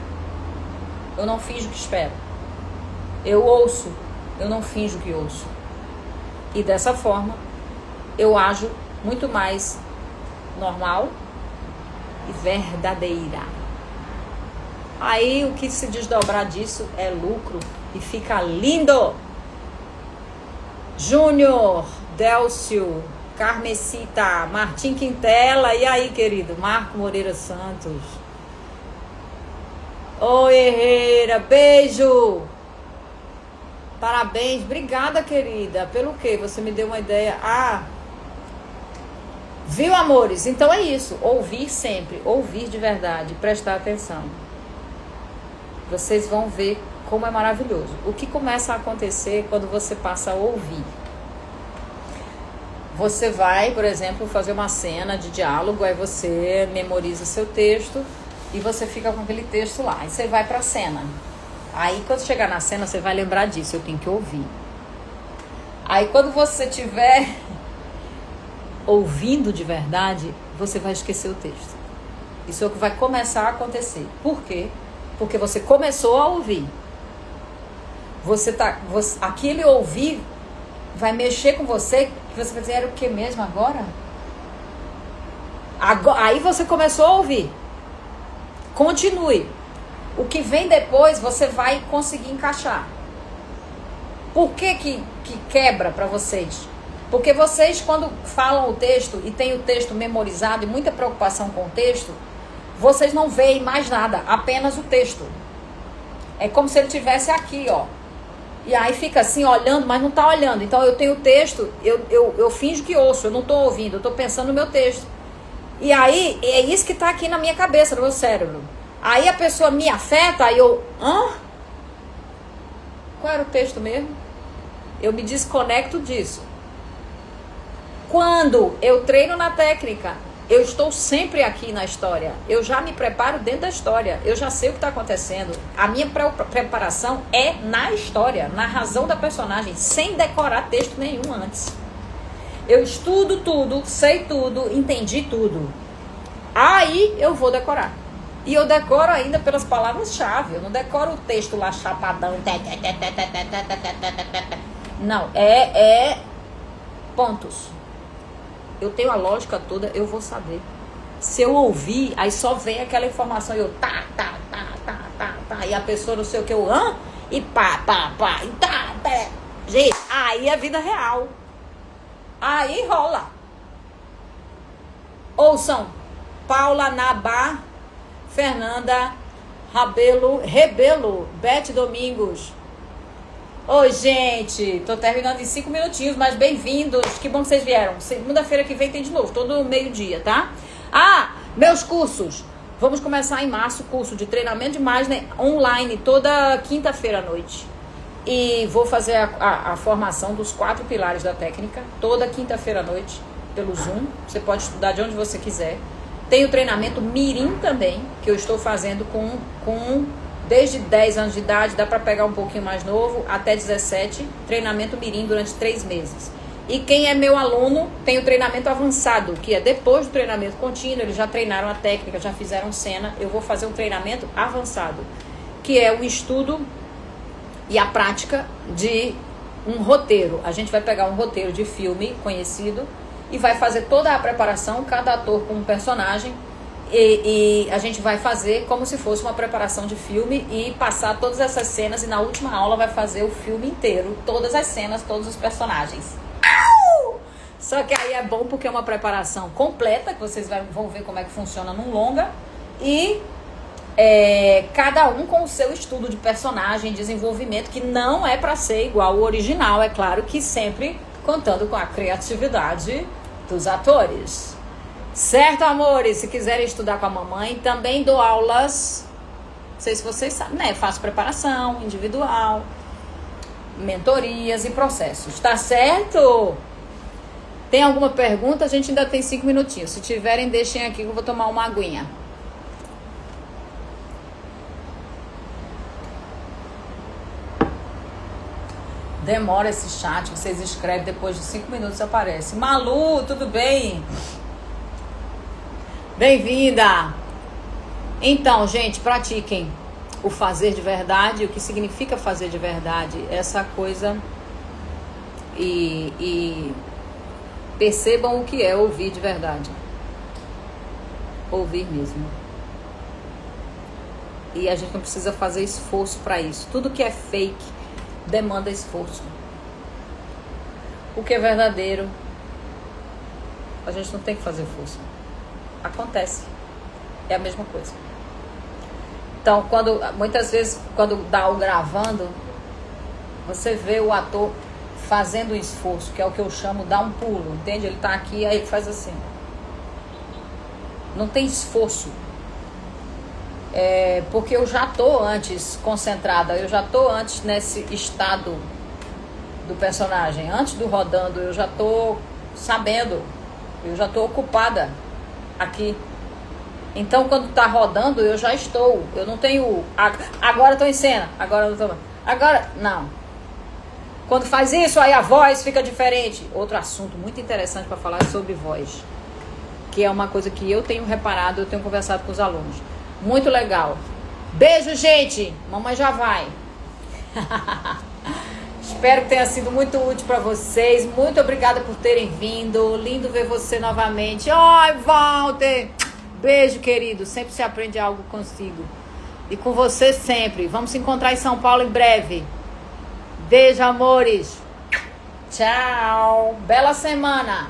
Speaker 1: Eu não finjo que espero. Eu ouço. Eu não finjo que ouço. E dessa forma, eu ajo muito mais normal e verdadeira. Aí o que se desdobrar disso é lucro e fica lindo. Júnior, Délcio, Carmesita, Martim Quintela, e aí, querido? Marco Moreira Santos. Oi, Herrera, beijo. Parabéns, obrigada, querida. Pelo quê? Você me deu uma ideia. Viu, amores? Então é isso. Ouvir sempre, ouvir de verdade, prestar atenção. Vocês vão ver como é maravilhoso. O que começa a acontecer quando você passa a ouvir? Você vai, por exemplo, fazer uma cena de diálogo, aí você memoriza seu texto e você fica com aquele texto lá. Aí você vai pra cena. Aí quando chegar na cena, você vai lembrar disso, eu tenho que ouvir. Aí quando você estiver ouvindo de verdade, você vai esquecer o texto. Isso é o que vai começar a acontecer. Por quê? Porque você começou a ouvir. Aquele ouvir vai mexer com você, que você vai dizer, era o que mesmo agora? Aí você começou a ouvir. Continue. O que vem depois, você vai conseguir encaixar. Por que quebra para vocês? Porque vocês, quando falam o texto e tem o texto memorizado e muita preocupação com o texto, vocês não veem mais nada, apenas o texto. É como se ele estivesse aqui, ó. E aí fica assim, olhando, mas não tá olhando. Então eu tenho o texto, eu finjo que ouço, eu não tô ouvindo, eu tô pensando no meu texto. E aí, é isso que tá aqui na minha cabeça, no meu cérebro. Aí a pessoa me afeta, aí eu... Qual era o texto mesmo? Eu me desconecto disso. Quando eu treino na técnica, eu estou sempre aqui na história. Eu já me preparo dentro da história. Eu já sei o que está acontecendo. A minha preparação é na história, na razão da personagem, sem decorar texto nenhum antes. Eu estudo tudo, sei tudo, entendi tudo. Aí eu vou decorar. E eu decoro ainda pelas palavras-chave. Eu não decoro o texto lá chapadão. Não, é pontos. Eu tenho a lógica toda, eu vou saber. Se eu ouvir, aí só vem aquela informação, eu tá, e a pessoa não sei o que, e pá, e tá. Gente, aí é vida real. Aí rola. Ouçam, Paula Nabá, Fernanda Rebelo, Bete Domingos. Oi, gente, tô terminando em 5 minutinhos, mas bem-vindos, que bom que vocês vieram. Segunda-feira que vem tem de novo, todo meio-dia, tá? Meus cursos, vamos começar em março, curso de treinamento de imagem online, toda quinta-feira à noite. E vou fazer a formação dos 4 pilares da técnica, toda quinta-feira à noite, pelo Zoom, você pode estudar de onde você quiser. Tem o treinamento Mirim também, que eu estou fazendo com desde 10 anos de idade, dá para pegar um pouquinho mais novo, até 17, treinamento Mirim durante 3 meses. E quem é meu aluno tem o treinamento avançado, que é depois do treinamento contínuo, eles já treinaram a técnica, já fizeram cena, eu vou fazer um treinamento avançado, que é o estudo e a prática de um roteiro. A gente vai pegar um roteiro de filme conhecido e vai fazer toda a preparação, cada ator com um personagem, e a gente vai fazer como se fosse uma preparação de filme e passar todas essas cenas, e na última aula vai fazer o filme inteiro, todas as cenas, todos os personagens. Só que aí é bom porque é uma preparação completa, que vocês vão ver como é que funciona num longa, e Cada um com o seu estudo de personagem, desenvolvimento, que não é para ser igual ao original, é claro que sempre contando com a criatividade dos atores. Certo, amores? Se quiserem estudar com a mamãe, também dou aulas, não sei se vocês sabem, né? Faço preparação individual, mentorias e processos, tá certo? Tem alguma pergunta? A gente ainda tem 5 minutinhos. Se tiverem, deixem aqui que eu vou tomar uma aguinha. Demora esse chat, vocês escrevem, depois de 5 minutos aparece. Malu, tudo bem? Bem-vinda! Então, gente, pratiquem o fazer de verdade, o que significa fazer de verdade, essa coisa, e percebam o que é ouvir de verdade. Ouvir mesmo. E a gente não precisa fazer esforço para isso. Tudo que é fake demanda esforço. O que é verdadeiro, a gente não tem que fazer força. Acontece. É a mesma coisa. Então, muitas vezes, quando dá o gravando, você vê o ator fazendo um esforço, que é o que eu chamo dar um pulo, entende? Ele tá aqui, aí ele faz assim. Não tem esforço. Porque eu já tô antes concentrada, eu já tô antes nesse estado do personagem. Antes do rodando, eu já tô sabendo, eu já tô ocupada aqui. Então, quando tá rodando, eu já estou. Eu não tenho. Agora eu tô em cena. Agora eu não tô. Agora. Não. Quando faz isso, aí a voz fica diferente. Outro assunto muito interessante para falar sobre voz. Que é uma coisa que eu tenho reparado, eu tenho conversado com os alunos. Muito legal. Beijo, gente. Mamãe já vai. Espero que tenha sido muito útil para vocês. Muito obrigada por terem vindo. Lindo ver você novamente. Ai, Walter. Beijo, querido. Sempre se aprende algo consigo. E com você sempre. Vamos se encontrar em São Paulo em breve. Beijo, amores. Tchau. Bela semana.